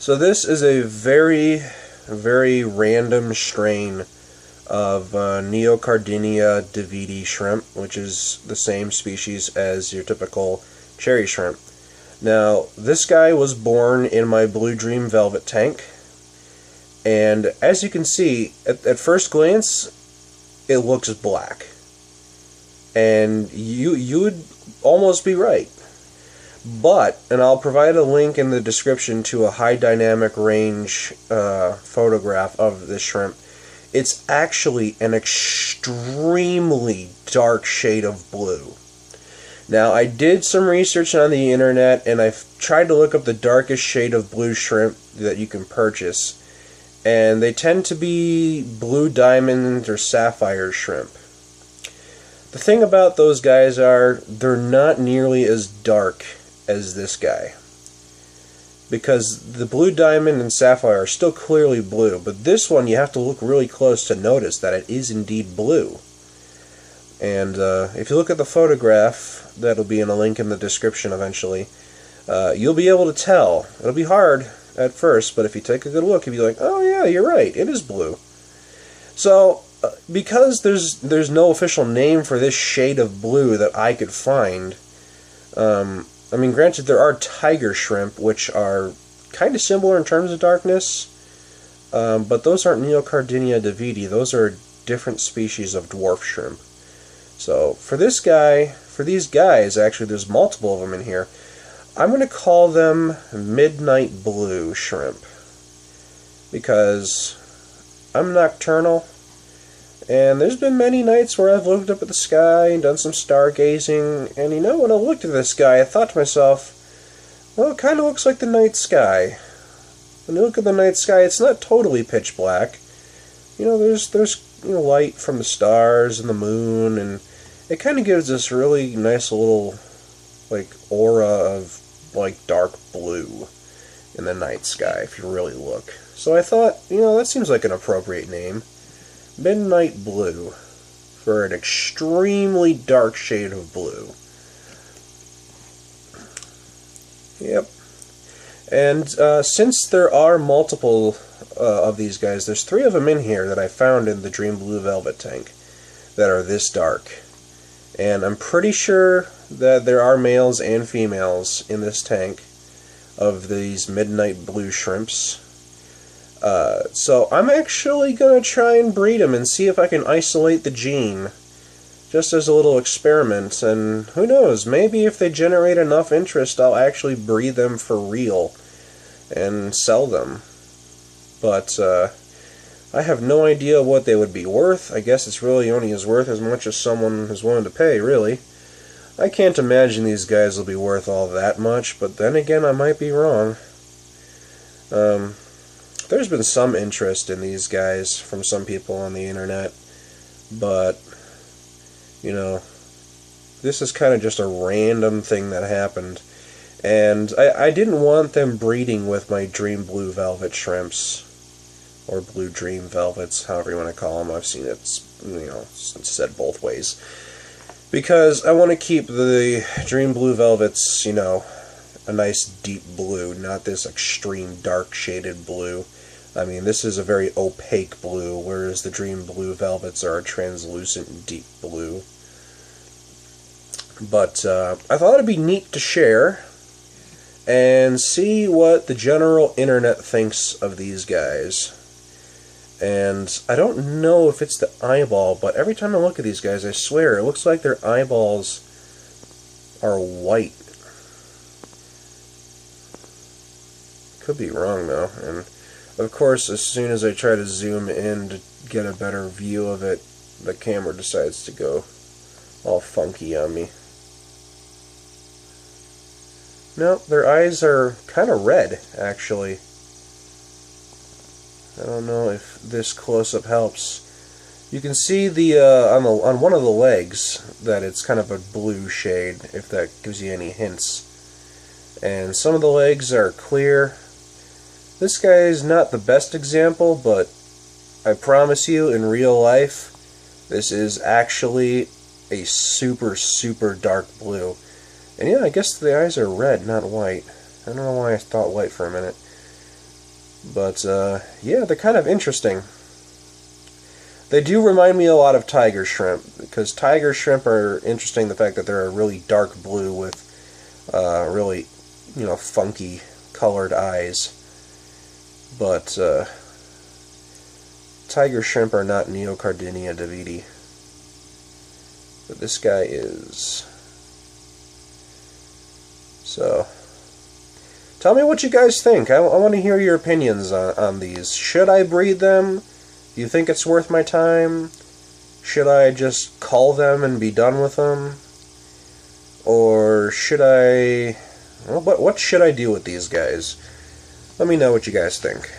So this is a very, very random strain of Neocardinia davidi shrimp, which is the same species as your typical cherry shrimp. Now, this guy was born in my Blue Dream Velvet tank, and as you can see, at first glance, it looks black. And you would almost be right. But, and I'll provide a link in the description to a high dynamic range photograph of this shrimp, it's actually an extremely dark shade of blue. Now, I did some research on the internet, and I've tried to look up the darkest shade of blue shrimp that you can purchase, and they tend to be blue diamond or sapphire shrimp. The thing about those guys are, they're not nearly as dark as this guy, because the blue diamond and sapphire are still clearly blue, but this one you have to look really close to notice that it is indeed blue. And if you look at the photograph, that'll be in a link in the description eventually, you'll be able to tell. It'll be hard at first, but if you take a good look, you'll be like, oh yeah, you're right, it is blue. So, because there's no official name for this shade of blue that I could find, I mean, granted, there are tiger shrimp, which are kind of similar in terms of darkness, but those aren't Neocardinia davidi. Those are different species of dwarf shrimp. So, for this guy, for these guys, actually, there's multiple of them in here, I'm going to call them Midnight Blue shrimp, because I'm nocturnal, and there's been many nights where I've looked up at the sky and done some stargazing, and you know, when I looked at this guy, I thought to myself, well, it kind of looks like the night sky. When you look at the night sky, it's not totally pitch black. You know, there's light from the stars and the moon, and it kind of gives this really nice little, like, aura of, like, dark blue in the night sky, if you really look. So I thought, you know, that seems like an appropriate name. Midnight Blue, for an extremely dark shade of blue. Yep. And since there are multiple of these guys, there's 3 of them in here that I found in the Dream Blue Velvet tank that are this dark. And I'm pretty sure that there are males and females in this tank of these Midnight Blue shrimps. So I'm actually going to try and breed them and see if I can isolate the gene, just as a little experiment, and who knows, maybe if they generate enough interest, I'll actually breed them for real and sell them. But I have no idea what they would be worth. I guess it's really only worth as much as someone is willing to pay, really. I can't imagine these guys will be worth all that much, but then again, I might be wrong. There's been some interest in these guys from some people on the internet, but, you know, this is kind of just a random thing that happened. And I didn't want them breeding with my Dream Blue Velvet shrimps, or Blue Dream Velvets, however you want to call them. I've seen it, you know, said both ways. Because I want to keep the Dream Blue Velvets, you know, a nice deep blue, not this extreme dark shaded blue. I mean, this is a very opaque blue, whereas the Dream Blue Velvets are a translucent deep blue. But I thought it'd be neat to share and see what the general internet thinks of these guys. And I don't know if it's the eyeball, but every time I look at these guys, I swear, it looks like their eyeballs are white. Could be wrong, though. And of course, as soon as I try to zoom in to get a better view of it, the camera decides to go all funky on me. No, their eyes are kind of red, actually. I don't know if this close-up helps. You can see the on one of the legs that it's kind of a blue shade, if that gives you any hints. And some of the legs are clear. This guy is not the best example, but I promise you, in real life, this is actually a super, super dark blue. And yeah, I guess the eyes are red, not white. I don't know why I thought white for a minute. But, yeah, they're kind of interesting. They do remind me a lot of tiger shrimp, because tiger shrimp are interesting, the fact that they're a really dark blue with really, funky colored eyes. But tiger shrimp are not Neocardinia davidi. But this guy is. So, tell me what you guys think. I want to hear your opinions on these. Should I breed them? Do you think it's worth my time? Should I just cull them and be done with them? Or should I... Well, what should I do with these guys? Let me know what you guys think.